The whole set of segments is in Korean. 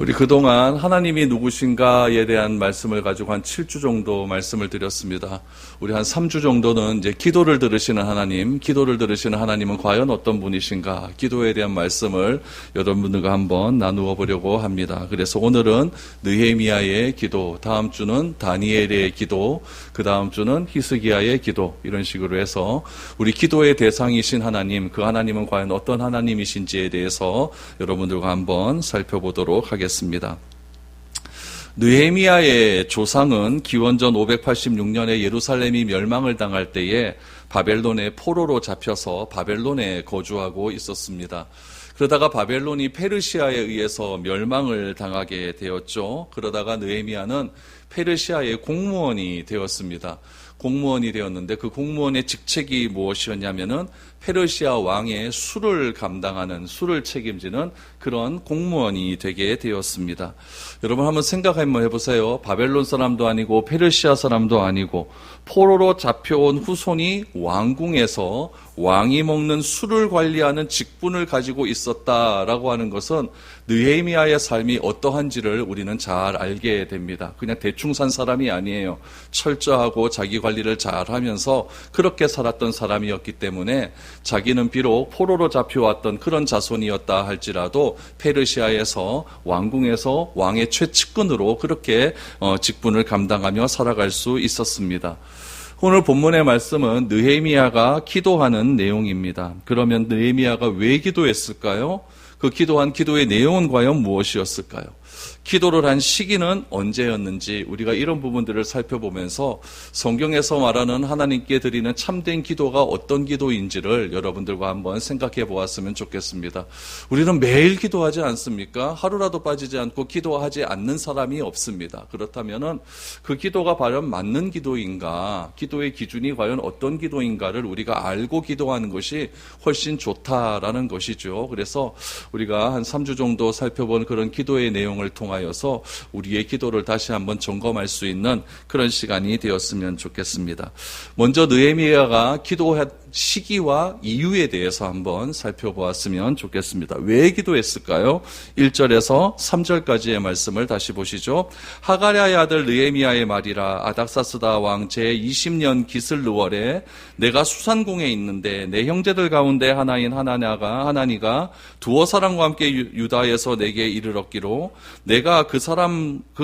우리 그동안 하나님이 누구신가에 대한 말씀을 가지고 한 7주 정도 말씀을 드렸습니다. 우리 한 3주 정도는 이제 기도를 들으시는 하나님은 과연 어떤 분이신가, 기도에 대한 말씀을 여러분들과 한번 나누어 보려고 합니다. 그래서 오늘은 느헤미야의 기도, 다음 주는 다니엘의 기도, 그 다음 주는 히스기야의 기도, 이런 식으로 해서 우리 기도의 대상이신 하나님, 그 하나님은 과연 어떤 하나님이신지에 대해서 여러분들과 한번 살펴보도록 하겠습니다. 느헤미야의 조상은 기원전 586년에 예루살렘이 멸망을 당할 때에 바벨론의 포로로 잡혀서 바벨론에 거주하고 있었습니다. 그러다가 바벨론이 페르시아에 의해서 멸망을 당하게 되었죠. 그러다가 느헤미야는 페르시아의 공무원이 되었습니다. 공무원이 되었는데 그 공무원의 직책이 무엇이었냐면은 페르시아 왕의 수를 감당하는, 수를 책임지는 그런 공무원이 되게 되었습니다. 여러분 한번 생각 한번 해보세요. 바벨론 사람도 아니고 페르시아 사람도 아니고 포로로 잡혀온 후손이 왕궁에서 왕이 먹는 술을 관리하는 직분을 가지고 있었다라고 하는 것은 느헤미야의 삶이 어떠한지를 우리는 잘 알게 됩니다. 그냥 대충 산 사람이 아니에요. 철저하고 자기 관리를 잘 하면서 그렇게 살았던 사람이었기 때문에 자기는 비록 포로로 잡혀왔던 그런 자손이었다 할지라도 페르시아에서 왕궁에서 왕의 최측근으로 그렇게 직분을 감당하며 살아갈 수 있었습니다. 오늘 본문의 말씀은 느헤미야가 기도하는 내용입니다. 그러면 느헤미야가 왜 기도했을까요? 그 기도한 기도의 내용은 과연 무엇이었을까요? 기도를 한 시기는 언제였는지 우리가 이런 부분들을 살펴보면서 성경에서 말하는 하나님께 드리는 참된 기도가 어떤 기도인지를 여러분들과 한번 생각해 보았으면 좋겠습니다. 우리는 매일 기도하지 않습니까? 하루라도 빠지지 않고 기도하지 않는 사람이 없습니다. 그렇다면은 그 기도가 과연 맞는 기도인가, 기도의 기준이 과연 어떤 기도인가를 우리가 알고 기도하는 것이 훨씬 좋다라는 것이죠. 그래서 우리가 한 3주 정도 살펴본 그런 기도의 내용을 통하여서 우리의 기도를 다시 한번 점검할 수 있는 그런 시간이 되었으면 좋겠습니다. 먼저 느헤미야가 기도한 시기와 이유에 대해서 한번 살펴보았으면 좋겠습니다. 왜 기도했을까요? 1절에서 3절까지의 말씀을 다시 보시죠. 하가랴의 아들 느헤미야의 말이라. 아닥사스다 왕 제20년 기슬르월에 내가 수산궁에 있는데 내 형제들 가운데 하나인 하나니가 두어 사람과 함께 유다에서 내게 이르렀기로 내가 그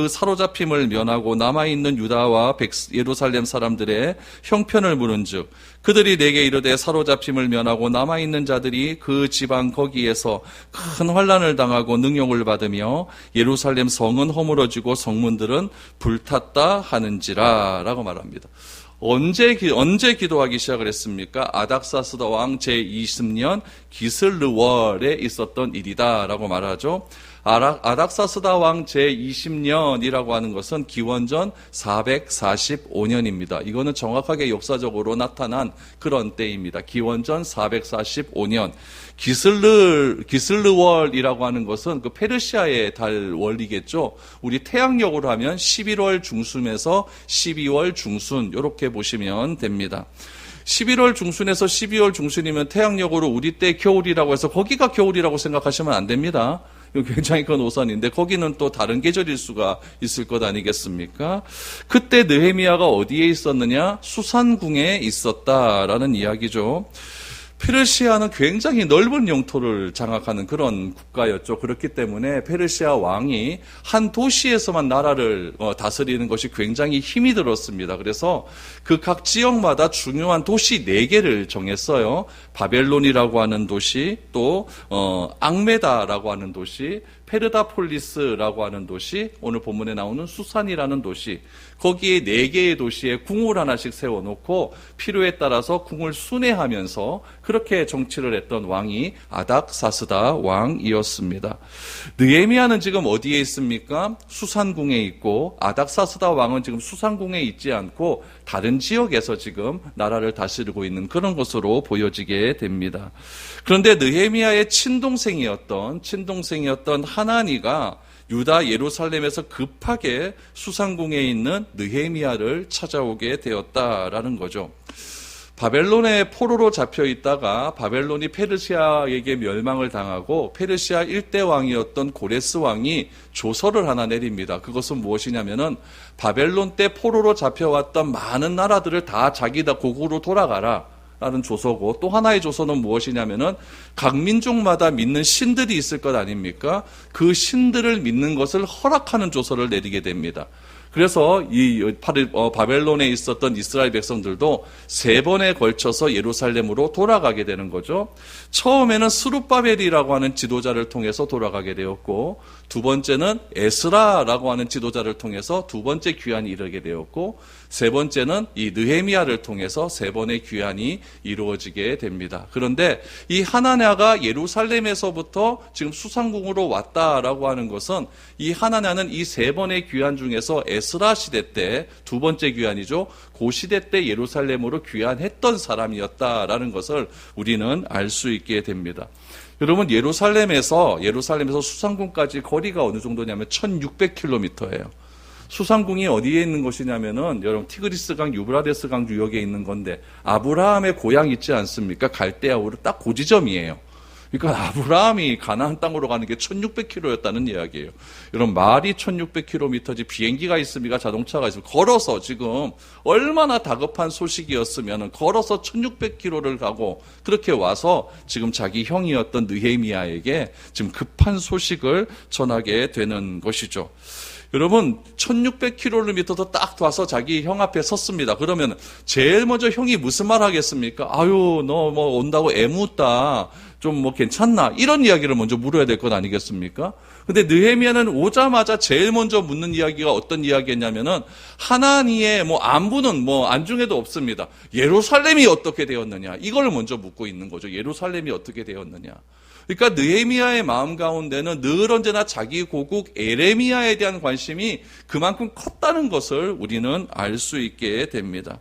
사로잡힘을 면하고 남아있는 유다와 예루살렘 사람들의 형편을 물은즉 그들이 내게 이르되 사로잡힘을 면하고 남아있는 자들이 그 지방 거기에서 큰 환난을 당하고 능욕을 받으며 예루살렘 성은 허물어지고 성문들은 불탔다 하는지라 라고 말합니다. 언제 기도하기 시작을 했습니까? 아닥사스다 왕 제20년 기슬르월에 있었던 일이다라고 말하죠. 아닥사스다 왕 제20년이라고 하는 것은 기원전 445년입니다. 이거는 정확하게 역사적으로 나타난 그런 때입니다. 기원전 445년. 기슬르월이라고 하는 것은 그 페르시아의 달월이겠죠. 우리 태양력으로 하면 11월 중순에서 12월 중순 이렇게 보시면 됩니다. 11월 중순에서 12월 중순이면 태양력으로 우리 때 겨울이라고 해서 거기가 겨울이라고 생각하시면 안 됩니다. 이거 굉장히 큰 오산인데 거기는 또 다른 계절일 수가 있을 것 아니겠습니까? 그때 느헤미야가 어디에 있었느냐? 수산궁에 있었다라는 이야기죠. 페르시아는 굉장히 넓은 영토를 장악하는 그런 국가였죠. 그렇기 때문에 페르시아 왕이 한 도시에서만 나라를 다스리는 것이 굉장히 힘이 들었습니다. 그래서 그 각 지역마다 중요한 도시 4개를 정했어요. 바벨론이라고 하는 도시, 또 앙메다라고 하는 도시, 페르다폴리스라고 하는 도시, 오늘 본문에 나오는 수산이라는 도시, 거기에 4개의 도시에 궁을 하나씩 세워놓고 필요에 따라서 궁을 순회하면서 그렇게 정치를 했던 왕이 아닥사스다 왕이었습니다. 느헤미야는 지금 어디에 있습니까? 수산궁에 있고 아닥사스다 왕은 지금 수산궁에 있지 않고 다른 지역에서 지금 나라를 다스리고 있는 그런 것으로 보여지게 됩니다. 그런데 느헤미야의 친동생이었던 하나니가 유다 예루살렘에서 급하게 수산궁에 있는 느헤미야를 찾아오게 되었다라는 거죠. 바벨론의 포로로 잡혀 있다가 바벨론이 페르시아에게 멸망을 당하고 페르시아 일대 왕이었던 고레스 왕이 조서를 하나 내립니다. 그것은 무엇이냐면은 바벨론 때 포로로 잡혀왔던 많은 나라들을 다 자기 다 고국으로 돌아가라 라는 조서고, 또 하나의 조서는 무엇이냐면은 각 민족마다 믿는 신들이 있을 것 아닙니까? 그 신들을 믿는 것을 허락하는 조서를 내리게 됩니다. 그래서 이 바벨론에 있었던 이스라엘 백성들도 3번에 걸쳐서 예루살렘으로 돌아가게 되는 거죠. 처음에는 스룹바벨이라고 하는 지도자를 통해서 돌아가게 되었고, 두 번째는 에스라라고 하는 지도자를 통해서 두 번째 귀환이 이르게 되었고, 세 번째는 이 느헤미야를 통해서 3번의 귀환이 이루어지게 됩니다. 그런데 이 하나냐가 예루살렘에서부터 지금 수상궁으로 왔다라고 하는 것은, 이 하나냐는 이 3번의 귀환 중에서 에스라 시대 때 두 번째 귀환이죠. 그 시대 때 예루살렘으로 귀환했던 사람이었다라는 것을 우리는 알 수 있게 됩니다. 여러분, 예루살렘에서 수상궁까지 거리가 어느 정도냐면 1600km예요. 수상궁이 어디에 있는 곳이냐면은, 여러분, 티그리스강, 유브라데스 강 유역에 있는 건데, 아브라함의 고향 있지 않습니까? 갈대아우르 딱 그 지점이에요. 그러니까 아브라함이 가나안 땅으로 가는 게 1600km였다는 이야기예요. 여러분, 말이 1600km지 비행기가 있습니까? 자동차가 있습니까? 걸어서 지금 얼마나 다급한 소식이었으면 걸어서 1600km를 가고 그렇게 와서 지금 자기 형이었던 느헤미야에게 지금 급한 소식을 전하게 되는 것이죠. 여러분, 1600km도 딱 와서 자기 형 앞에 섰습니다. 그러면 제일 먼저 형이 무슨 말 하겠습니까? 아유, 너 뭐 온다고 애묻다. 좀 뭐 괜찮나? 이런 이야기를 먼저 물어야 될 것 아니겠습니까? 근데 느헤미야는 오자마자 제일 먼저 묻는 이야기가 어떤 이야기였냐면은, 하나님의 뭐 안부는 뭐 안중에도 없습니다. 예루살렘이 어떻게 되었느냐? 이걸 먼저 묻고 있는 거죠. 예루살렘이 어떻게 되었느냐? 그러니까 느헤미야의 마음 가운데는 늘 언제나 자기 고국 에레미야에 대한 관심이 그만큼 컸다는 것을 우리는 알 수 있게 됩니다.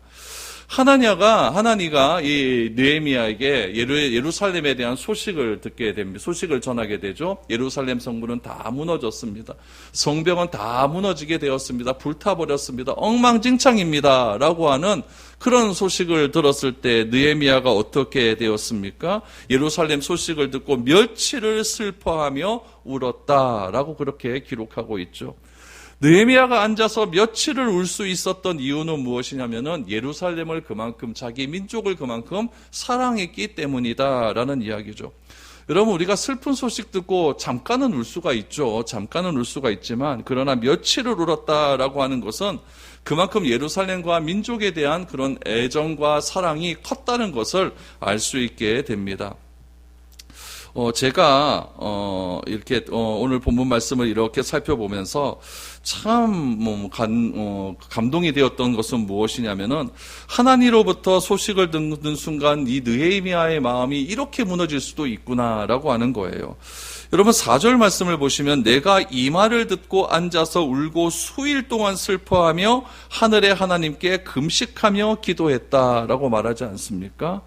하나니가 이 느헤미야에게 예루살렘에 대한 소식을 듣게 됩니다. 소식을 전하게 되죠. 예루살렘 성문은 다 무너졌습니다. 성벽은 다 무너지게 되었습니다. 불타버렸습니다. 엉망진창입니다. 라고 하는 그런 소식을 들었을 때 느헤미야가 어떻게 되었습니까? 예루살렘 소식을 듣고 며칠을 슬퍼하며 울었다라고 그렇게 기록하고 있죠. 느헤미야가 앉아서 며칠을 울 수 있었던 이유는 무엇이냐면은 예루살렘을 그만큼, 자기 민족을 그만큼 사랑했기 때문이다라는 이야기죠. 여러분, 우리가 슬픈 소식 듣고 잠깐은 울 수가 있죠. 잠깐은 울 수가 있지만, 그러나 며칠을 울었다라고 하는 것은 그만큼 예루살렘과 민족에 대한 그런 애정과 사랑이 컸다는 것을 알 수 있게 됩니다. 제가 이렇게 오늘 본문 말씀을 이렇게 살펴보면서 참 감동이 되었던 것은 무엇이냐면은, 하나님으로부터 소식을 듣는 순간 이 느헤미야의 마음이 이렇게 무너질 수도 있구나라고 하는 거예요. 여러분, 4절 말씀을 보시면, 내가 이 말을 듣고 앉아서 울고 수일 동안 슬퍼하며 하늘의 하나님께 금식하며 기도했다라고 말하지 않습니까?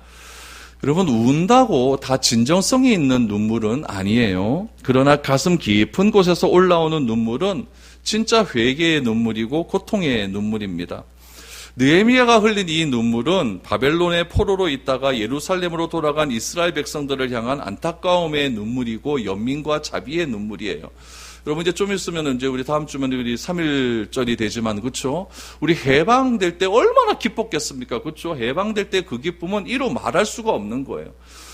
여러분, 운다고 다 진정성이 있는 눈물은 아니에요. 그러나 가슴 깊은 곳에서 올라오는 눈물은 진짜 회개의 눈물이고 고통의 눈물입니다. 느헤미야가 흘린 이 눈물은 바벨론의 포로로 있다가 예루살렘으로 돌아간 이스라엘 백성들을 향한 안타까움의 눈물이고 연민과 자비의 눈물이에요. 여러분, 이제 좀 있으면 이제 우리 다음 주면 우리 3.1절이 되지만, 그렇죠? 우리 해방될 때 얼마나 기뻤겠습니까? 그렇죠? 해방될 때 그 기쁨은 이로 말할 수가 없는 거예요.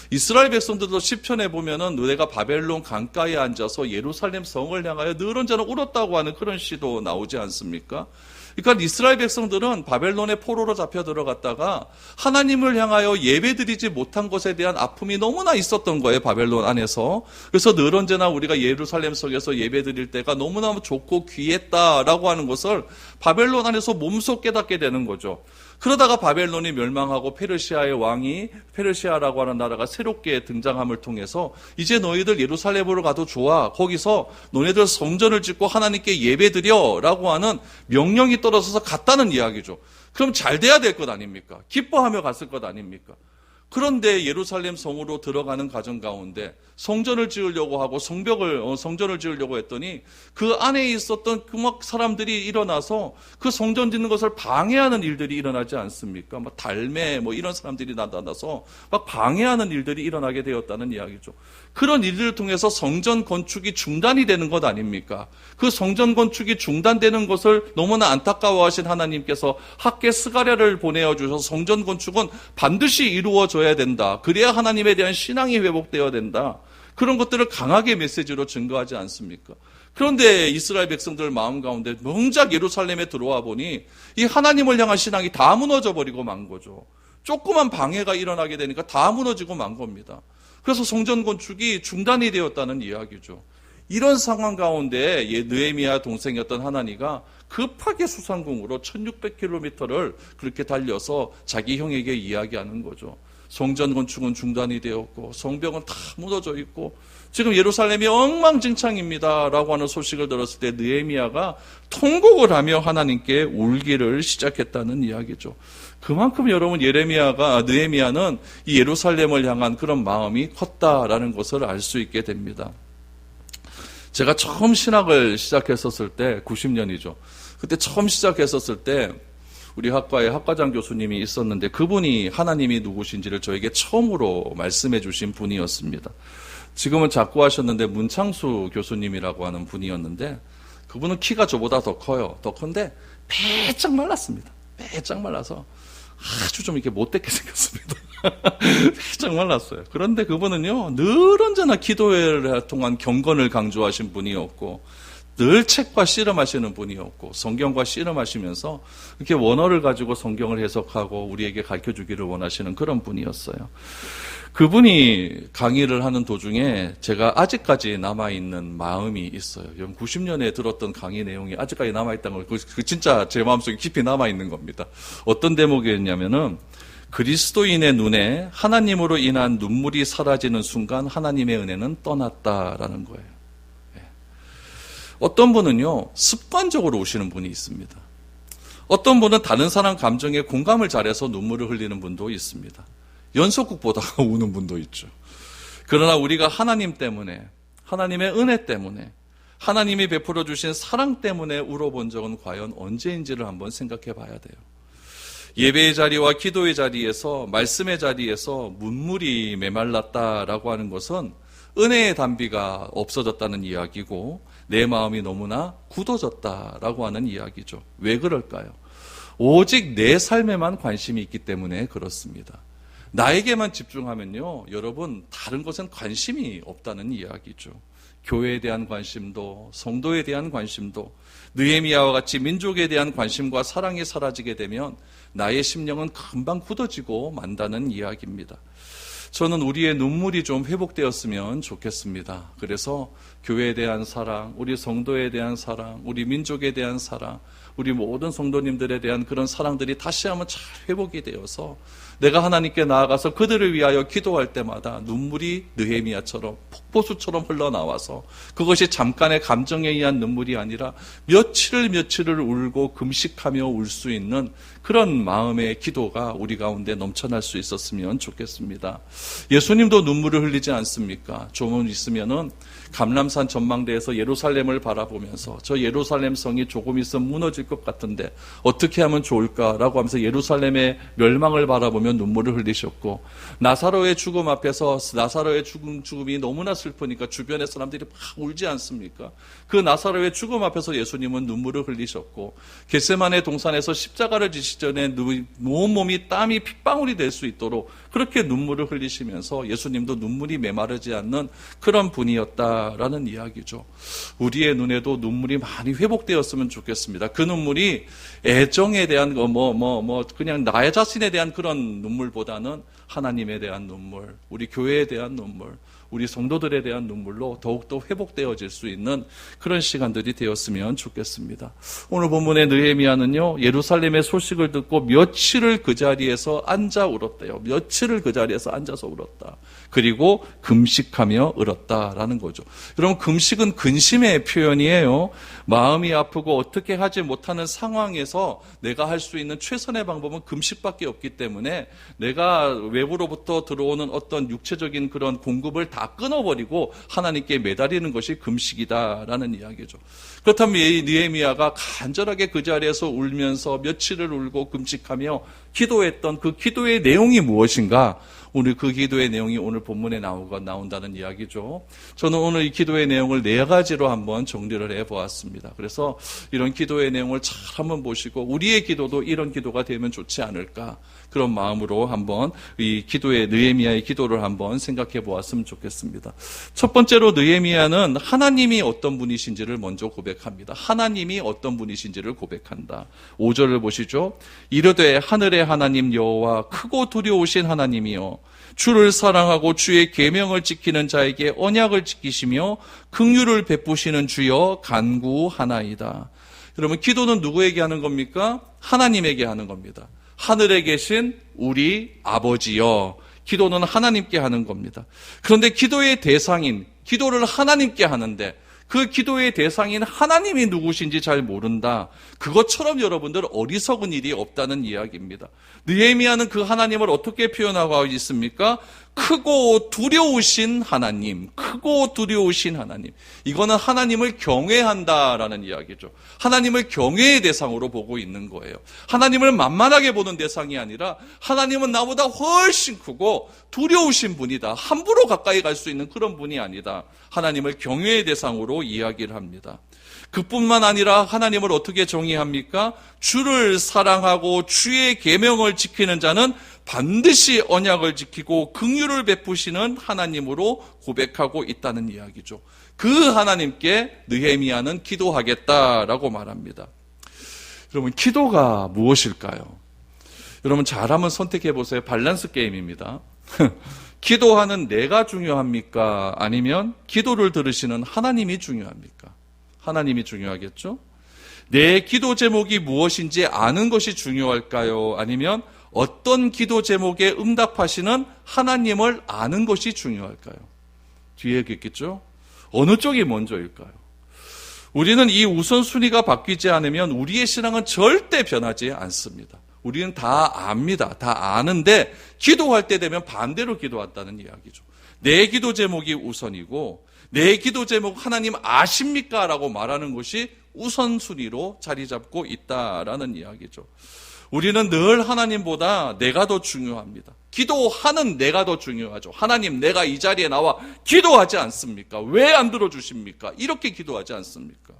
이스라엘 백성들도 시편에 보면은 내가 바벨론 강가에 앉아서 예루살렘 성을 향하여 늘 언제나 울었다고 하는 그런 시도 나오지 않습니까? 그러니까 이스라엘 백성들은 바벨론의 포로로 잡혀 들어갔다가 하나님을 향하여 예배드리지 못한 것에 대한 아픔이 너무나 있었던 거예요, 바벨론 안에서. 그래서 늘 언제나 우리가 예루살렘 속에서 예배드릴 때가 너무나 좋고 귀했다라고 하는 것을 바벨론 안에서 몸소 깨닫게 되는 거죠. 그러다가 바벨론이 멸망하고 페르시아의 왕이, 페르시아라고 하는 나라가 새롭게 등장함을 통해서 이제 너희들 예루살렘으로 가도 좋아. 거기서 너희들 성전을 짓고 하나님께 예배드려 라고 하는 명령이 떨어져서 갔다는 이야기죠. 그럼 잘 돼야 될 것 아닙니까? 기뻐하며 갔을 것 아닙니까? 그런데 예루살렘 성으로 들어가는 과정 가운데 성전을 지으려고 하고 성전을 지으려고 했더니 그 안에 있었던 그 막 사람들이 일어나서 그 성전 짓는 것을 방해하는 일들이 일어나지 않습니까? 막 달매 이런 사람들이 나타나서 막 방해하는 일들이 일어나게 되었다는 이야기죠. 그런 일들을 통해서 성전 건축이 중단이 되는 것 아닙니까? 그 성전 건축이 중단되는 것을 너무나 안타까워하신 하나님께서 학개 스가랴를 보내어 주셔서 성전 건축은 반드시 이루어져야 된다. 그래야 하나님에 대한 신앙이 회복되어야 된다. 그런 것들을 강하게 메시지로 증거하지 않습니까? 그런데 이스라엘 백성들 마음 가운데 명작 예루살렘에 들어와 보니 이 하나님을 향한 신앙이 다 무너져 버리고 만 거죠. 조그만 방해가 일어나게 되니까 다 무너지고 만 겁니다. 그래서 성전 건축이 중단이 되었다는 이야기죠. 이런 상황 가운데 느헤미야 동생이었던 하나니가 급하게 수상궁으로 1600km를 그렇게 달려서 자기 형에게 이야기하는 거죠. 성전 건축은 중단이 되었고 성벽은 다 무너져 있고 지금 예루살렘이 엉망진창입니다 라고 하는 소식을 들었을 때 느헤미야가 통곡을 하며 하나님께 울기를 시작했다는 이야기죠. 그만큼 여러분 느헤미야는 이 예루살렘을 향한 그런 마음이 컸다라는 것을 알 수 있게 됩니다. 제가 처음 신학을 시작했었을 때 90년이죠. 그때 처음 시작했었을 때 우리 학과에 학과장 교수님이 있었는데 그분이 하나님이 누구신지를 저에게 처음으로 말씀해 주신 분이었습니다. 지금은 작고하셨는데 문창수 교수님이라고 하는 분이었는데 그분은 키가 저보다 더 커요. 더 큰데 빼짝 말랐습니다. 빼짝 말라서 아주 좀 이렇게 못되게 생겼습니다. 빼짝 말랐어요. 그런데 그분은요 늘 언제나 기도회를 통한 경건을 강조하신 분이었고 늘 책과 씨름하시는 분이었고 성경과 씨름하시면서 이렇게 원어를 가지고 성경을 해석하고 우리에게 가르쳐주기를 원하시는 그런 분이었어요. 그분이 강의를 하는 도중에 제가 아직까지 남아있는 마음이 있어요. 90년에 들었던 강의 내용이 아직까지 남아있다는 걸 진짜 제 마음속에 깊이 남아있는 겁니다. 어떤 대목이었냐면은 그리스도인의 눈에 하나님으로 인한 눈물이 사라지는 순간 하나님의 은혜는 떠났다라는 거예요. 어떤 분은요 습관적으로 우시는 분이 있습니다. 어떤 분은 다른 사람 감정에 공감을 잘해서 눈물을 흘리는 분도 있습니다. 연속극 보다가 우는 분도 있죠. 그러나 우리가 하나님 때문에 하나님의 은혜 때문에 하나님이 베풀어 주신 사랑 때문에 울어본 적은 과연 언제인지를 한번 생각해 봐야 돼요. 예배의 자리와 기도의 자리에서 말씀의 자리에서 눈물이 메말랐다라고 하는 것은 은혜의 단비가 없어졌다는 이야기고 내 마음이 너무나 굳어졌다라고 하는 이야기죠. 왜 그럴까요? 오직 내 삶에만 관심이 있기 때문에 그렇습니다. 나에게만 집중하면요, 여러분 다른 것엔 관심이 없다는 이야기죠. 교회에 대한 관심도 성도에 대한 관심도 느헤미야와 같이 민족에 대한 관심과 사랑이 사라지게 되면 나의 심령은 금방 굳어지고 만다는 이야기입니다. 저는 우리의 눈물이 좀 회복되었으면 좋겠습니다. 그래서 교회에 대한 사랑, 우리 성도에 대한 사랑, 우리 민족에 대한 사랑, 우리 모든 성도님들에 대한 그런 사랑들이 다시 한번 잘 회복이 되어서 내가 하나님께 나아가서 그들을 위하여 기도할 때마다 눈물이 느헤미야처럼 폭포수처럼 흘러나와서 그것이 잠깐의 감정에 의한 눈물이 아니라 며칠을 울고 금식하며 울 수 있는 그런 마음의 기도가 우리 가운데 넘쳐날 수 있었으면 좋겠습니다. 예수님도 눈물을 흘리지 않습니까? 조금 있으면은 감람산 전망대에서 예루살렘을 바라보면서 저 예루살렘 성이 조금 있으면 무너질 것 같은데 어떻게 하면 좋을까라고 하면서 예루살렘의 멸망을 바라보며 눈물을 흘리셨고, 나사로의 죽음 앞에서 나사로의 죽음이 너무나 슬프니까 주변의 사람들이 막 울지 않습니까? 그 나사로의 죽음 앞에서 예수님은 눈물을 흘리셨고, 겟세마네 동산에서 십자가를 지시기 전에 온몸이 땀이 핏방울이 될 수 있도록 그렇게 눈물을 흘리시면서 예수님도 눈물이 메마르지 않는 그런 분이었다라는 이야기죠. 우리의 눈에도 눈물이 많이 회복되었으면 좋겠습니다. 그 눈물이 애정에 대한 그냥 나의 자신에 대한 그런 눈물보다는 하나님에 대한 눈물, 우리 교회에 대한 눈물, 우리 성도들에 대한 눈물로 더욱더 회복되어질 수 있는 그런 시간들이 되었으면 좋겠습니다. 오늘 본문의 느헤미야는요, 예루살렘의 소식을 듣고 며칠을 그 자리에서 앉아 울었대요. 며칠을 그 자리에서 앉아서 울었다. 그리고 금식하며 울었다라는 거죠. 여러분, 금식은 근심의 표현이에요. 마음이 아프고 어떻게 하지 못하는 상황에서 내가 할 수 있는 최선의 방법은 금식밖에 없기 때문에 내가 외부로부터 들어오는 어떤 육체적인 그런 공급을 다 끊어버리고 하나님께 매달리는 것이 금식이다라는 이야기죠. 그렇다면 이 느헤미야가 간절하게 그 자리에서 울면서 며칠을 울고 금식하며 기도했던 그 기도의 내용이 무엇인가? 오늘 그 기도의 내용이 오늘 본문에 나온다는 이야기죠. 저는 오늘 이 기도의 내용을 4가지로 한번 정리를 해보았습니다. 그래서 이런 기도의 내용을 잘 한번 보시고 우리의 기도도 이런 기도가 되면 좋지 않을까, 그런 마음으로 한번 이 기도의 느헤미야의 기도를 한번 생각해 보았으면 좋겠습니다. 첫 번째로 느헤미야는 하나님이 어떤 분이신지를 먼저 고백합니다. 하나님이 어떤 분이신지를 고백한다. 5절을 보시죠. 이르되 하늘의 하나님 여호와 크고 두려우신 하나님이여, 주를 사랑하고 주의 계명을 지키는 자에게 언약을 지키시며 긍휼을 베푸시는 주여 간구하나이다. 여러분, 기도는 누구에게 하는 겁니까? 하나님에게 하는 겁니다. 하늘에 계신 우리 아버지여, 기도는 하나님께 하는 겁니다. 그런데 기도의 대상인, 기도를 하나님께 하는데 그 기도의 대상인 하나님이 누구신지 잘 모른다. 그것처럼 여러분들 어리석은 일이 없다는 이야기입니다. 느헤미야는 그 하나님을 어떻게 표현하고 있습니까? 크고 두려우신 하나님, 크고 두려우신 하나님. 이거는 하나님을 경외한다라는 이야기죠. 하나님을 경외의 대상으로 보고 있는 거예요. 하나님을 만만하게 보는 대상이 아니라 하나님은 나보다 훨씬 크고 두려우신 분이다. 함부로 가까이 갈 수 있는 그런 분이 아니다. 하나님을 경외의 대상으로 이야기를 합니다. 그뿐만 아니라 하나님을 어떻게 정의합니까? 주를 사랑하고 주의 계명을 지키는 자는 반드시 언약을 지키고 긍휼을 베푸시는 하나님으로 고백하고 있다는 이야기죠. 그 하나님께 느헤미야는 기도하겠다라고 말합니다. 여러분, 기도가 무엇일까요? 여러분, 잘 한번 선택해 보세요. 밸런스 게임입니다. 기도하는 내가 중요합니까? 아니면 기도를 들으시는 하나님이 중요합니까? 하나님이 중요하겠죠? 내 기도 제목이 무엇인지 아는 것이 중요할까요? 아니면 어떤 기도 제목에 응답하시는 하나님을 아는 것이 중요할까요? 뒤에 있겠죠? 어느 쪽이 먼저일까요? 우리는 이 우선순위가 바뀌지 않으면 우리의 신앙은 절대 변하지 않습니다. 우리는 다 압니다. 다 아는데 기도할 때 되면 반대로 기도한다는 이야기죠. 내 기도 제목이 우선이고 내 기도 제목 하나님 아십니까? 라고 말하는 것이 우선순위로 자리 잡고 있다라는 이야기죠. 우리는 늘 하나님보다 내가 더 중요합니다. 기도하는 내가 더 중요하죠. 하나님, 내가 이 자리에 나와 기도하지 않습니까? 왜 안 들어주십니까? 이렇게 기도하지 않습니까?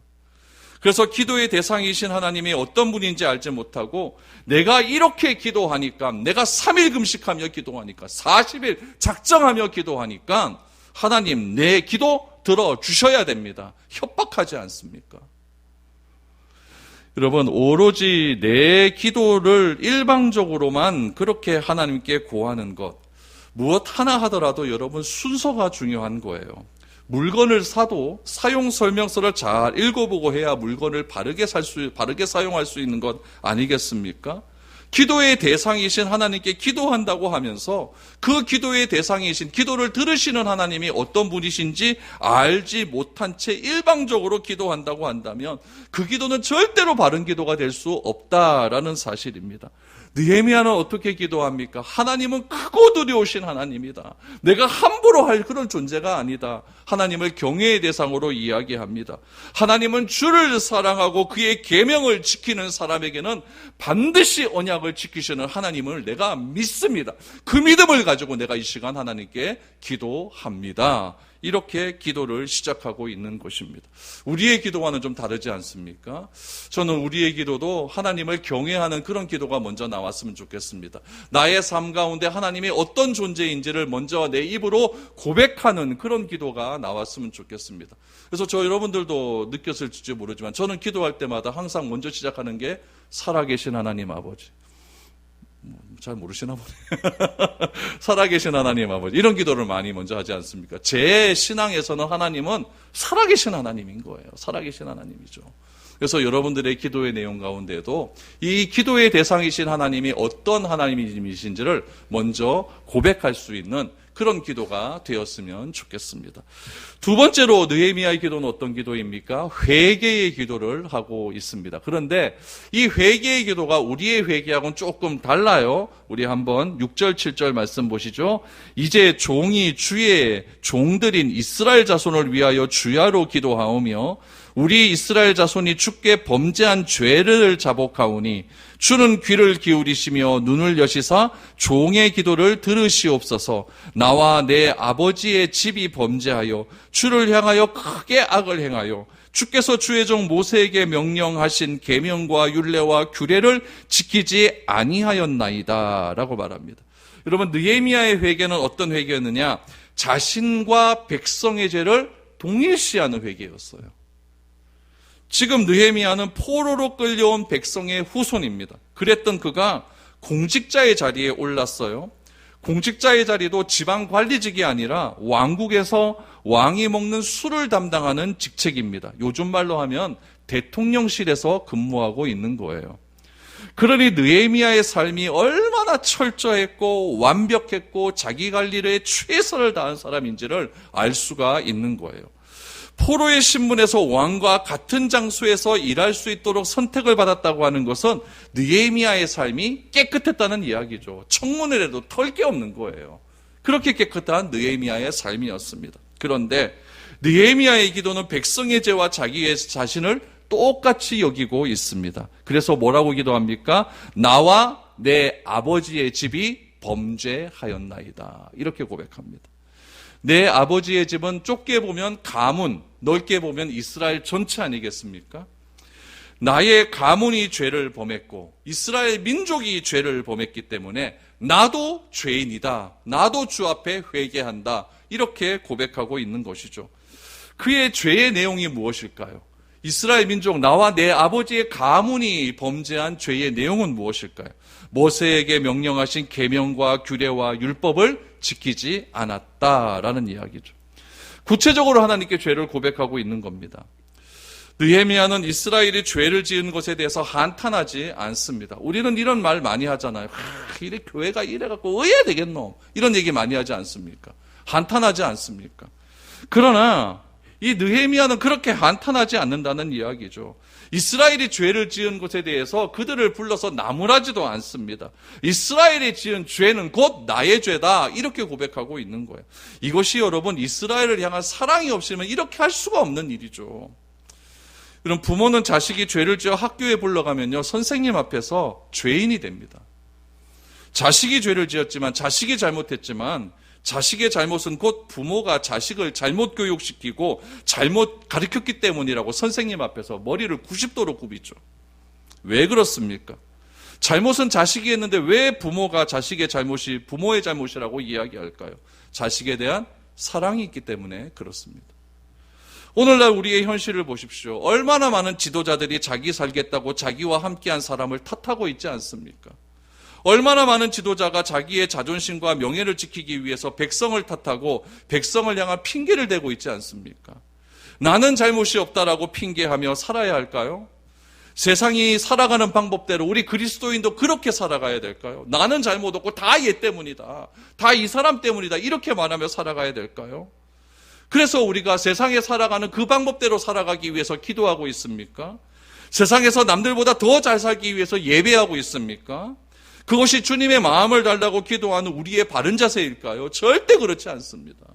그래서 기도의 대상이신 하나님이 어떤 분인지 알지 못하고 내가 이렇게 기도하니까, 내가 3일 금식하며 기도하니까, 40일 작정하며 기도하니까 하나님, 내 기도 들어주셔야 됩니다. 협박하지 않습니까? 여러분, 오로지 내 기도를 일방적으로만 그렇게 하나님께 고하는 것, 무엇 하나 하더라도 여러분 순서가 중요한 거예요. 물건을 사도 사용 설명서를 잘 읽어보고 해야 물건을 바르게 사용할 수 있는 것 아니겠습니까? 기도의 대상이신 하나님께 기도한다고 하면서 그 기도의 대상이신, 기도를 들으시는 하나님이 어떤 분이신지 알지 못한 채 일방적으로 기도한다고 한다면 그 기도는 절대로 바른 기도가 될 수 없다라는 사실입니다. 느헤미야는 어떻게 기도합니까? 하나님은 크고 두려우신 하나님이다. 내가 함부로 할 그런 존재가 아니다. 하나님을 경외의 대상으로 이야기합니다. 하나님은 주를 사랑하고 그의 계명을 지키는 사람에게는 반드시 언약을 지키시는 하나님을 내가 믿습니다. 그 믿음을 가지고 내가 이 시간 하나님께 기도합니다. 이렇게 기도를 시작하고 있는 것입니다. 우리의 기도와는 좀 다르지 않습니까? 저는 우리의 기도도 하나님을 경외하는 그런 기도가 먼저 나왔으면 좋겠습니다. 나의 삶 가운데 하나님이 어떤 존재인지를 먼저 내 입으로 고백하는 그런 기도가 나왔으면 좋겠습니다. 그래서 저 여러분들도 느꼈을지 모르지만 저는 기도할 때마다 항상 먼저 시작하는 게 살아계신 하나님 아버지. 잘 모르시나 보네. 살아계신 하나님 아버지. 이런 기도를 많이 먼저 하지 않습니까? 제 신앙에서는 하나님은 살아계신 하나님인 거예요. 살아계신 하나님이죠. 그래서 여러분들의 기도의 내용 가운데도 이 기도의 대상이신 하나님이 어떤 하나님이신지를 먼저 고백할 수 있는 그런 기도가 되었으면 좋겠습니다. 두 번째로 느헤미야의 기도는 어떤 기도입니까? 회개의 기도를 하고 있습니다. 그런데 이 회개의 기도가 우리의 회개하고는 조금 달라요. 우리 한번 6절 7절 말씀 보시죠. 이제 종이 주의 종들인 이스라엘 자손을 위하여 주야로 기도하오며 우리 이스라엘 자손이 주께 범죄한 죄를 자복하오니 주는 귀를 기울이시며 눈을 여시사 종의 기도를 들으시옵소서. 나와 내 아버지의 집이 범죄하여 주를 향하여 크게 악을 행하여 주께서 주의 종 모세에게 명령하신 계명과 율례와 규례를 지키지 아니하였나이다 라고 말합니다. 여러분, 느헤미야의 회개는 어떤 회개였느냐? 자신과 백성의 죄를 동일시하는 회개였어요. 지금 느헤미야는 포로로 끌려온 백성의 후손입니다. 그랬던 그가 공직자의 자리에 올랐어요. 공직자의 자리도 지방 관리직이 아니라 왕국에서 왕이 먹는 술을 담당하는 직책입니다. 요즘 말로 하면 대통령실에서 근무하고 있는 거예요. 그러니 느헤미야의 삶이 얼마나 철저했고 완벽했고 자기 관리에 최선을 다한 사람인지를 알 수가 있는 거예요. 포로의 신분에서 왕과 같은 장소에서 일할 수 있도록 선택을 받았다고 하는 것은 느헤미야의 삶이 깨끗했다는 이야기죠. 청문을 해도 털 게 없는 거예요. 그렇게 깨끗한 느헤미야의 삶이었습니다. 그런데 느헤미야의 기도는 백성의 죄와 자기의 자신을 똑같이 여기고 있습니다. 그래서 뭐라고 기도합니까? 나와 내 아버지의 집이 범죄하였나이다. 이렇게 고백합니다. 내 아버지의 집은 좁게 보면 가문, 넓게 보면 이스라엘 전체 아니겠습니까? 나의 가문이 죄를 범했고 이스라엘 민족이 죄를 범했기 때문에 나도 죄인이다. 나도 주 앞에 회개한다. 이렇게 고백하고 있는 것이죠. 그의 죄의 내용이 무엇일까요? 이스라엘 민족, 나와 내 아버지의 가문이 범죄한 죄의 내용은 무엇일까요? 모세에게 명령하신 계명과 규례와 율법을 지키지 않았다라는 이야기죠. 구체적으로 하나님께 죄를 고백하고 있는 겁니다. 느헤미야는 이스라엘이 죄를 지은 것에 대해서 한탄하지 않습니다. 우리는 이런 말 많이 하잖아요. 이래 교회가 이래갖고 어야 되겠노? 이런 얘기 많이 하지 않습니까? 한탄하지 않습니까? 그러나 이 느헤미야는 그렇게 한탄하지 않는다는 이야기죠. 이스라엘이 죄를 지은 것에 대해서 그들을 불러서 나무라지도 않습니다. 이스라엘이 지은 죄는 곧 나의 죄다. 이렇게 고백하고 있는 거예요. 이것이 여러분 이스라엘을 향한 사랑이 없으면 이렇게 할 수가 없는 일이죠. 그럼 부모는 자식이 죄를 지어 학교에 불러가면요, 선생님 앞에서 죄인이 됩니다. 자식이 죄를 지었지만, 자식이 잘못했지만 자식의 잘못은 곧 부모가 자식을 잘못 교육시키고 잘못 가르쳤기 때문이라고 선생님 앞에서 머리를 90도로 굽이죠. 왜 그렇습니까? 잘못은 자식이 했는데 왜 부모가 자식의 잘못이 부모의 잘못이라고 이야기할까요? 자식에 대한 사랑이 있기 때문에 그렇습니다. 오늘날 우리의 현실을 보십시오. 얼마나 많은 지도자들이 자기 살겠다고 자기와 함께한 사람을 탓하고 있지 않습니까? 얼마나 많은 지도자가 자기의 자존심과 명예를 지키기 위해서 백성을 탓하고 백성을 향한 핑계를 대고 있지 않습니까? 나는 잘못이 없다라고 핑계하며 살아야 할까요? 세상이 살아가는 방법대로 우리 그리스도인도 그렇게 살아가야 될까요? 나는 잘못 없고 다 얘 때문이다. 다 이 사람 때문이다. 이렇게 말하며 살아가야 될까요? 그래서 우리가 세상에 살아가는 그 방법대로 살아가기 위해서 기도하고 있습니까? 세상에서 남들보다 더 잘 살기 위해서 예배하고 있습니까? 그것이 주님의 마음을 달라고 기도하는 우리의 바른 자세일까요? 절대 그렇지 않습니다.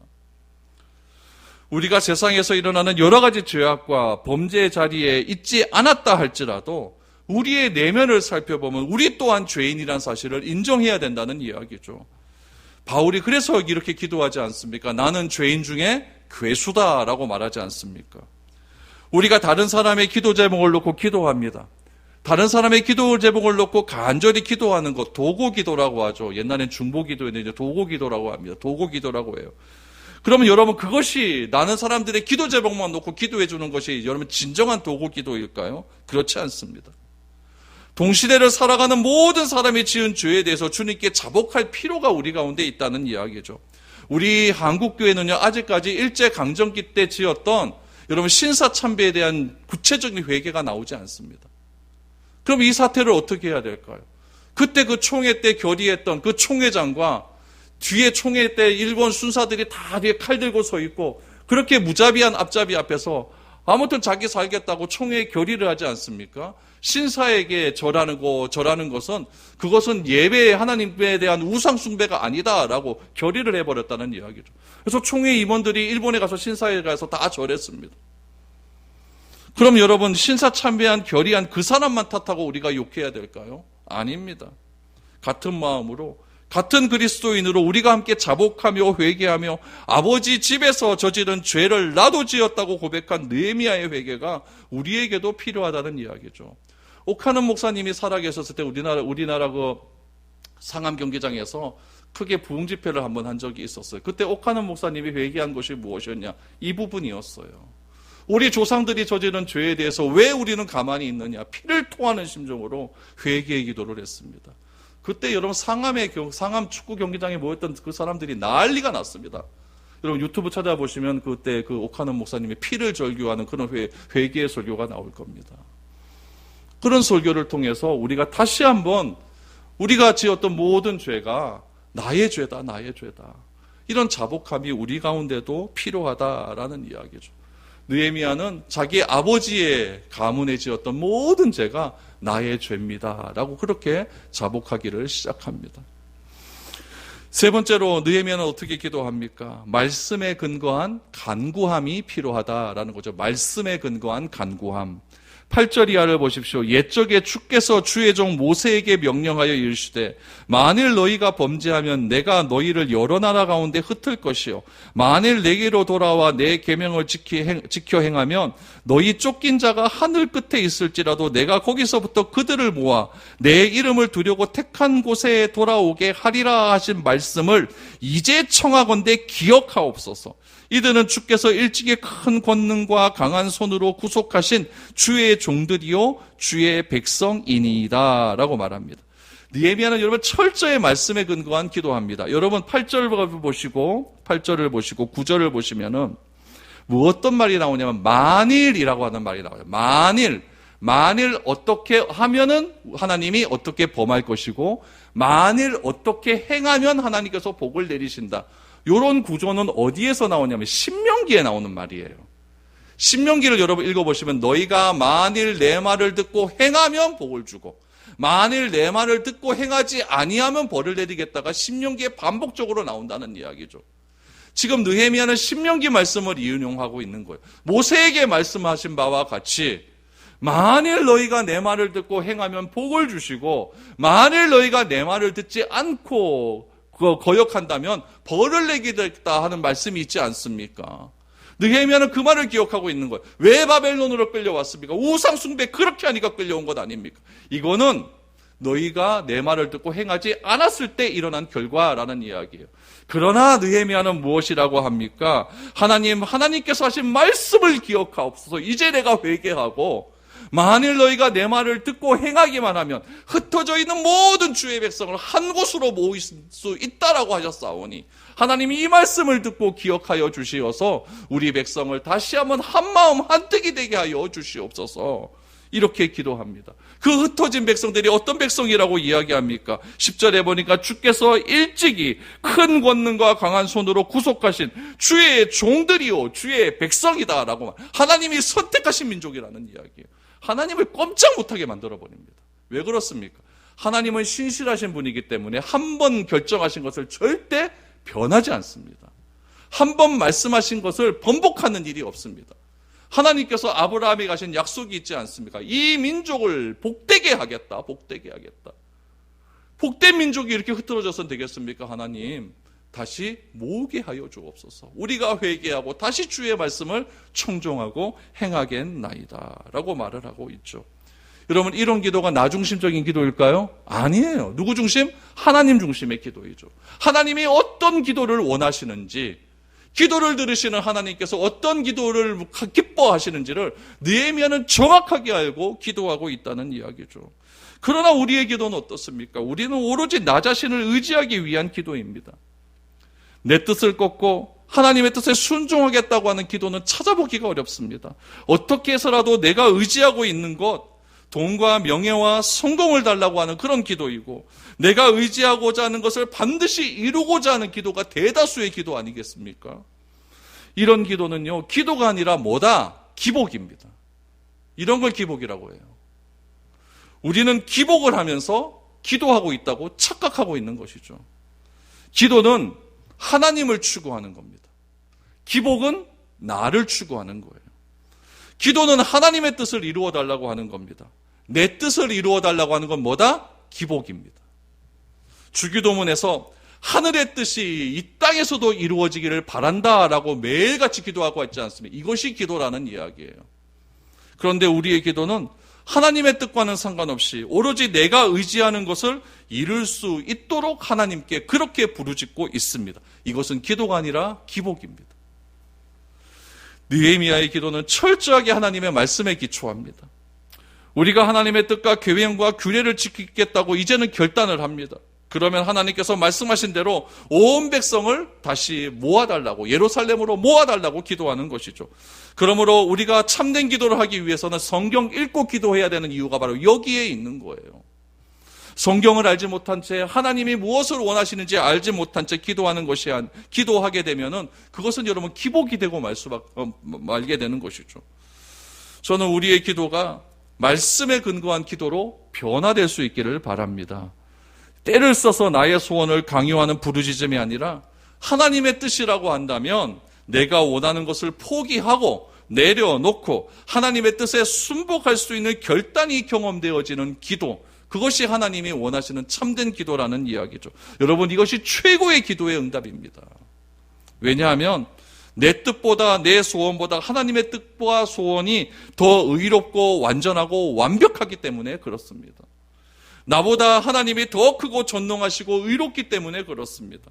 우리가 세상에서 일어나는 여러 가지 죄악과 범죄의 자리에 있지 않았다 할지라도 우리의 내면을 살펴보면 우리 또한 죄인이라는 사실을 인정해야 된다는 이야기죠. 바울이 그래서 이렇게 기도하지 않습니까? 나는 죄인 중에 괴수다라고 말하지 않습니까? 우리가 다른 사람의 기도 제목을 놓고 기도합니다. 다른 사람의 기도 제목을 놓고 간절히 기도하는 것, 도고기도라고 하죠. 옛날엔 중보기도였는데 도고기도라고 합니다. 도고기도라고 해요. 그러면 여러분 그것이 나는 사람들의 기도 제목만 놓고 기도해 주는 것이 여러분 진정한 도고기도일까요? 그렇지 않습니다. 동시대를 살아가는 모든 사람이 지은 죄에 대해서 주님께 자복할 필요가 우리 가운데 있다는 이야기죠. 우리 한국교회는요, 아직까지 일제강점기 때 지었던 여러분 신사참배에 대한 구체적인 회개가 나오지 않습니다. 그럼 이 사태를 어떻게 해야 될까요? 그때 그 총회 때 결의했던 그 총회장과 뒤에 총회 때 일본 순사들이 다 뒤에 칼 들고 서 있고 그렇게 무자비한 앞잡이 앞에서 아무튼 자기 살겠다고 총회에 결의를 하지 않습니까? 신사에게 절하는 것은 그것은 예배 하나님에 대한 우상 숭배가 아니다라고 결의를 해버렸다는 이야기죠. 그래서 총회 임원들이 일본에 가서 신사에 가서 다 절했습니다. 그럼 여러분 신사 참배한 결의한 그 사람만 탓하고 우리가 욕해야 될까요? 아닙니다. 같은 마음으로 같은 그리스도인으로 우리가 함께 자복하며 회개하며 아버지 집에서 저지른 죄를 나도 지었다고 고백한 느헤미야의 회개가 우리에게도 필요하다는 이야기죠. 오카는 목사님이 살아계셨을 때 우리나라 그 상암 경기장에서 크게 부흥 집회를 한번 한 적이 있었어요. 그때 오카는 목사님이 회개한 것이 무엇이었냐? 이 부분이었어요. 우리 조상들이 저지른 죄에 대해서 왜 우리는 가만히 있느냐? 피를 토하는 심정으로 회개의 기도를 했습니다. 그때 여러분 상암 축구 경기장에 모였던 그 사람들이 난리가 났습니다. 여러분 유튜브 찾아보시면 그때 그 오카는 목사님의 피를 절규하는 그런 회개의 설교가 나올 겁니다. 그런 설교를 통해서 우리가 다시 한번 우리가 지었던 모든 죄가 나의 죄다. 이런 자복함이 우리 가운데도 필요하다라는 이야기죠. 느헤미야는 자기 아버지의 가문에 지었던 모든 죄가 나의 죄입니다. 라고 그렇게 자복하기를 시작합니다. 세 번째로 느헤미야는 어떻게 기도합니까? 말씀에 근거한 간구함이 필요하다라는 거죠. 말씀에 근거한 간구함. 8절 이하를 보십시오. 옛적에 주께서 주의 종 모세에게 명령하여 이르시되 만일 너희가 범죄하면 내가 너희를 여러 나라 가운데 흩을 것이요 만일 내게로 돌아와 내 계명을 지켜 행하면 너희 쫓긴 자가 하늘 끝에 있을지라도 내가 거기서부터 그들을 모아 내 이름을 두려고 택한 곳에 돌아오게 하리라 하신 말씀을 이제 청하건대 기억하옵소서. 이들은 주께서 일찍이 큰 권능과 강한 손으로 구속하신 주의 종들이요 주의 백성이니이다 라고 말합니다. 느헤미야는 여러분 철저히 말씀에 근거한 기도합니다. 여러분 8절을 보시고 9절을 보시면은 어떤 말이 나오냐면 만일이라고 하는 말이 나와요. 만일 어떻게 하면은 하나님이 어떻게 범할 것이고 만일 어떻게 행하면 하나님께서 복을 내리신다. 이런 구조는 어디에서 나오냐면 신명기에 나오는 말이에요. 신명기를 여러분 읽어보시면 너희가 만일 내 말을 듣고 행하면 복을 주고 만일 내 말을 듣고 행하지 아니하면 벌을 내리겠다가 신명기에 반복적으로 나온다는 이야기죠. 지금 느헤미야는 신명기 말씀을 인용하고 있는 거예요. 모세에게 말씀하신 바와 같이 만일 너희가 내 말을 듣고 행하면 복을 주시고 만일 너희가 내 말을 듣지 않고 거역한다면 벌을 내리겠다 하는 말씀이 있지 않습니까? 느헤미야는 그 말을 기억하고 있는 거예요. 왜 바벨론으로 끌려왔습니까? 우상 숭배 그렇게 하니까 끌려온 것 아닙니까? 이거는 너희가 내 말을 듣고 행하지 않았을 때 일어난 결과라는 이야기예요. 그러나 느헤미야는 무엇이라고 합니까? 하나님께서 하신 말씀을 기억하옵소서. 이제 내가 회개하고 만일 너희가 내 말을 듣고 행하기만 하면 흩어져 있는 모든 주의 백성을 한 곳으로 모일 수 있다라고 하셨사오니 하나님이 이 말씀을 듣고 기억하여 주시어서 우리 백성을 다시 한번 한마음 한뜻이 되게 하여 주시옵소서. 이렇게 기도합니다. 그 흩어진 백성들이 어떤 백성이라고 이야기합니까? 10절에 보니까 주께서 일찍이 큰 권능과 강한 손으로 구속하신 주의 종들이요 주의 백성이다라고 하나님이 선택하신 민족이라는 이야기예요. 하나님을 꼼짝 못하게 만들어버립니다. 왜 그렇습니까? 하나님은 신실하신 분이기 때문에 한 번 결정하신 것을 절대 변하지 않습니다. 한 번 말씀하신 것을 번복하는 일이 없습니다. 하나님께서 아브라함에 가신 약속이 있지 않습니까? 이 민족을 복되게 하겠다. 복된 민족이 이렇게 흐트러져서는 되겠습니까? 하나님 다시 모으게 하여 주옵소서. 우리가 회개하고 다시 주의 말씀을 청종하고 행하겠나이다 라고 말을 하고 있죠. 여러분 이런 기도가 나 중심적인 기도일까요? 아니에요. 누구 중심? 하나님 중심의 기도이죠. 하나님이 어떤 기도를 원하시는지 기도를 들으시는 하나님께서 어떤 기도를 기뻐하시는지를 느헤미야는 정확하게 알고 기도하고 있다는 이야기죠. 그러나 우리의 기도는 어떻습니까? 우리는 오로지 나 자신을 의지하기 위한 기도입니다. 내 뜻을 꺾고 하나님의 뜻에 순종하겠다고 하는 기도는 찾아보기가 어렵습니다. 어떻게 해서라도 내가 의지하고 있는 것, 돈과 명예와 성공을 달라고 하는 그런 기도이고, 내가 의지하고자 하는 것을 반드시 이루고자 하는 기도가 대다수의 기도 아니겠습니까? 이런 기도는요, 기도가 아니라 뭐다? 기복입니다. 이런 걸 기복이라고 해요. 우리는 기복을 하면서 기도하고 있다고 착각하고 있는 것이죠. 기도는 하나님을 추구하는 겁니다. 기복은 나를 추구하는 거예요. 기도는 하나님의 뜻을 이루어 달라고 하는 겁니다. 내 뜻을 이루어 달라고 하는 건 뭐다? 기복입니다. 주기도문에서 하늘의 뜻이 이 땅에서도 이루어지기를 바란다라고 매일같이 기도하고 있지 않습니까? 이것이 기도라는 이야기예요. 그런데 우리의 기도는 하나님의 뜻과는 상관없이 오로지 내가 의지하는 것을 이룰 수 있도록 하나님께 그렇게 부르짖고 있습니다. 이것은 기도가 아니라 기복입니다. 느헤미야의 기도는 철저하게 하나님의 말씀에 기초합니다. 우리가 하나님의 뜻과 계명과 규례를 지키겠다고 이제는 결단을 합니다. 그러면 하나님께서 말씀하신 대로 온 백성을 다시 모아달라고, 예루살렘으로 모아달라고 기도하는 것이죠. 그러므로 우리가 참된 기도를 하기 위해서는 성경 읽고 기도해야 되는 이유가 바로 여기에 있는 거예요. 성경을 알지 못한 채 하나님이 무엇을 원하시는지 알지 못한 채 기도하게 되면은 그것은 여러분 기복이 되고 말게 되는 것이죠. 저는 우리의 기도가 말씀에 근거한 기도로 변화될 수 있기를 바랍니다. 때를 써서 나의 소원을 강요하는 부르짖음이 아니라 하나님의 뜻이라고 한다면 내가 원하는 것을 포기하고 내려놓고 하나님의 뜻에 순복할 수 있는 결단이 경험되어지는 기도, 그것이 하나님이 원하시는 참된 기도라는 이야기죠. 여러분, 이것이 최고의 기도의 응답입니다. 왜냐하면 내 뜻보다 내 소원보다 하나님의 뜻과 소원이 더 의롭고 완전하고 완벽하기 때문에 그렇습니다. 나보다 하나님이 더 크고 존귀하시고 의롭기 때문에 그렇습니다.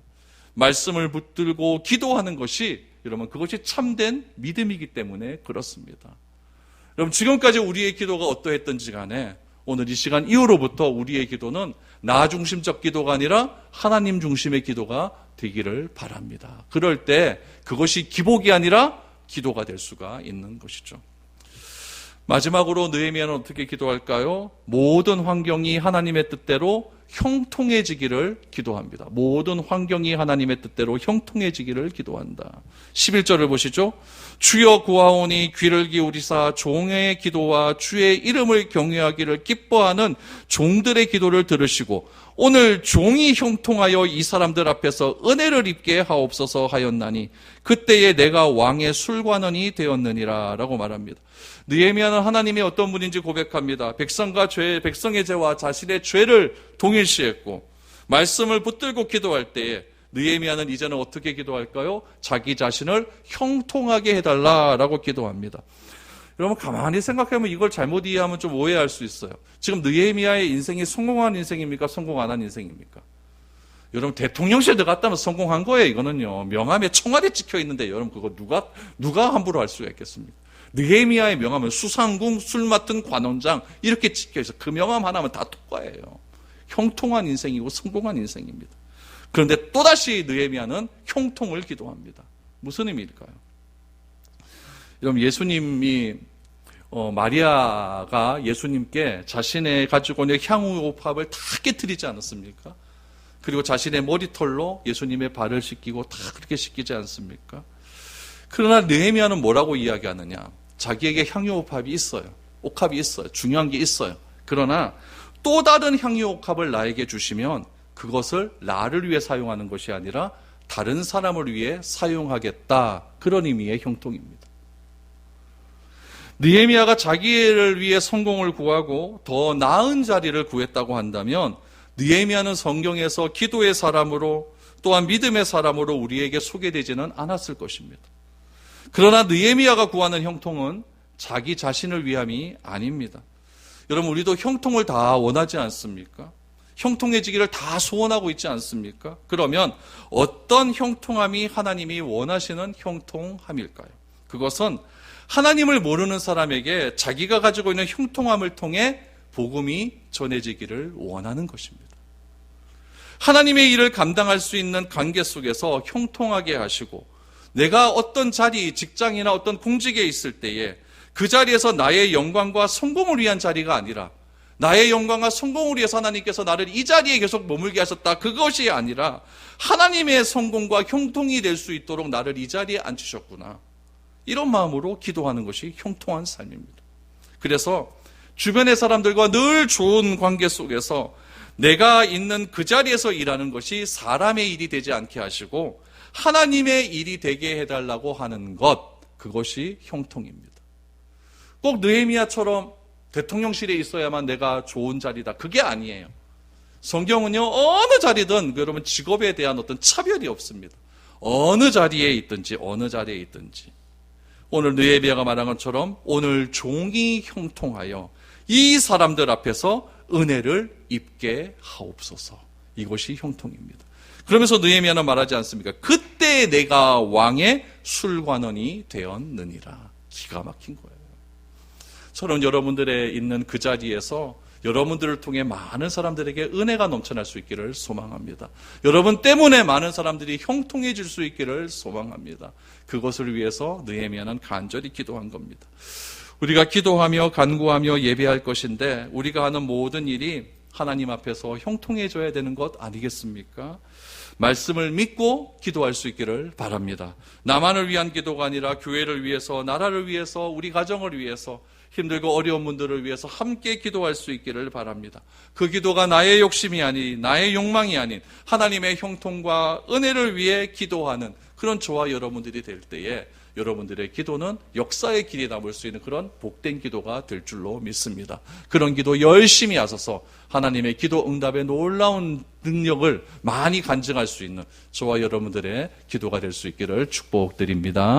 말씀을 붙들고 기도하는 것이 여러분 그것이 참된 믿음이기 때문에 그렇습니다. 여러분 지금까지 우리의 기도가 어떠했던지 간에 오늘 이 시간 이후로부터 우리의 기도는 나 중심적 기도가 아니라 하나님 중심의 기도가 되기를 바랍니다. 그럴 때 그것이 기복이 아니라 기도가 될 수가 있는 것이죠. 마지막으로 느헤미야는 어떻게 기도할까요? 모든 환경이 하나님의 뜻대로 형통해지기를 기도합니다. 모든 환경이 하나님의 뜻대로 형통해지기를 기도한다. 11절을 보시죠. 주여 구하오니 귀를 기울이사 종의 기도와 주의 이름을 경외하기를 기뻐하는 종들의 기도를 들으시고 오늘 종이 형통하여 이 사람들 앞에서 은혜를 입게 하옵소서 하였나니 그때에 내가 왕의 술관원이 되었느니라 라고 말합니다. 느헤미야는 하나님이 어떤 분인지 고백합니다. 백성의 죄와 자신의 죄를 동일시했고 말씀을 붙들고 기도할 때에 느헤미야는 이제는 어떻게 기도할까요? 자기 자신을 형통하게 해달라라고 기도합니다. 여러분 가만히 생각하면 이걸 잘못 이해하면 좀 오해할 수 있어요. 지금 느헤미야의 인생이 성공한 인생입니까? 성공 안 한 인생입니까? 여러분 대통령실 들어갔다면 성공한 거예요. 이거는요. 명함에 청와대 찍혀 있는데 여러분 그거 누가 함부로 할 수가 있겠습니까? 느헤미야의 명함은 수상궁 술 맡은 관원장 이렇게 찍혀 있어. 그 명함 하나면 다 통과예요. 형통한 인생이고 성공한 인생입니다. 그런데 또다시 느헤미야는 형통을 기도합니다. 무슨 의미일까요? 여러분 예수님이 마리아가 예수님께 자신의 가지고 있는 향유옥합을 다 깨뜨리지 않았습니까? 그리고 자신의 머리털로 예수님의 발을 씻기고 다 그렇게 씻기지 않습니까? 그러나 느헤미야는 뭐라고 이야기하느냐? 자기에게 향유옥합이 있어요. 옥합이 있어요. 중요한 게 있어요. 그러나 또 다른 향유옥합을 나에게 주시면 그것을 나를 위해 사용하는 것이 아니라 다른 사람을 위해 사용하겠다. 그런 의미의 형통입니다. 느헤미야가 자기를 위해 성공을 구하고 더 나은 자리를 구했다고 한다면 느헤미야는 성경에서 기도의 사람으로 또한 믿음의 사람으로 우리에게 소개되지는 않았을 것입니다. 그러나 느헤미야가 구하는 형통은 자기 자신을 위함이 아닙니다. 여러분 우리도 형통을 다 원하지 않습니까? 형통해지기를 다 소원하고 있지 않습니까? 그러면 어떤 형통함이 하나님이 원하시는 형통함일까요? 그것은 하나님을 모르는 사람에게 자기가 가지고 있는 형통함을 통해 복음이 전해지기를 원하는 것입니다. 하나님의 일을 감당할 수 있는 관계 속에서 형통하게 하시고, 내가 어떤 자리, 직장이나 어떤 공직에 있을 때에 그 자리에서 나의 영광과 성공을 위한 자리가 아니라, 나의 영광과 성공을 위해서 하나님께서 나를 이 자리에 계속 머물게 하셨다, 그것이 아니라 하나님의 성공과 형통이 될 수 있도록 나를 이 자리에 앉히셨구나, 이런 마음으로 기도하는 것이 형통한 삶입니다. 그래서 주변의 사람들과 늘 좋은 관계 속에서 내가 있는 그 자리에서 일하는 것이 사람의 일이 되지 않게 하시고 하나님의 일이 되게 해달라고 하는 것, 그것이 형통입니다. 꼭 느헤미야처럼 대통령실에 있어야만 내가 좋은 자리다, 그게 아니에요. 성경은요, 어느 자리든 여러분 직업에 대한 어떤 차별이 없습니다. 어느 자리에 있든지 오늘 느헤미야가 말한 것처럼 오늘 종이 형통하여 이 사람들 앞에서 은혜를 입게 하옵소서. 이것이 형통입니다. 그러면서 느헤미야는 말하지 않습니까? 그때 내가 왕의 술관원이 되었느니라. 기가 막힌 거예요. 저는 여러분들의 있는 그 자리에서 여러분들을 통해 많은 사람들에게 은혜가 넘쳐날 수 있기를 소망합니다. 여러분 때문에 많은 사람들이 형통해질 수 있기를 소망합니다. 그것을 위해서 느헤미야는 간절히 기도한 겁니다. 우리가 기도하며 간구하며 예배할 것인데 우리가 하는 모든 일이 하나님 앞에서 형통해져야 되는 것 아니겠습니까? 말씀을 믿고 기도할 수 있기를 바랍니다. 나만을 위한 기도가 아니라 교회를 위해서, 나라를 위해서, 우리 가정을 위해서, 힘들고 어려운 분들을 위해서 함께 기도할 수 있기를 바랍니다. 그 기도가 나의 욕심이 아닌, 나의 욕망이 아닌 하나님의 형통과 은혜를 위해 기도하는 그런 저와 여러분들이 될 때에 여러분들의 기도는 역사의 길이 남을 수 있는 그런 복된 기도가 될 줄로 믿습니다. 그런 기도 열심히 하셔서 하나님의 기도 응답의 놀라운 능력을 많이 간증할 수 있는 저와 여러분들의 기도가 될 수 있기를 축복드립니다.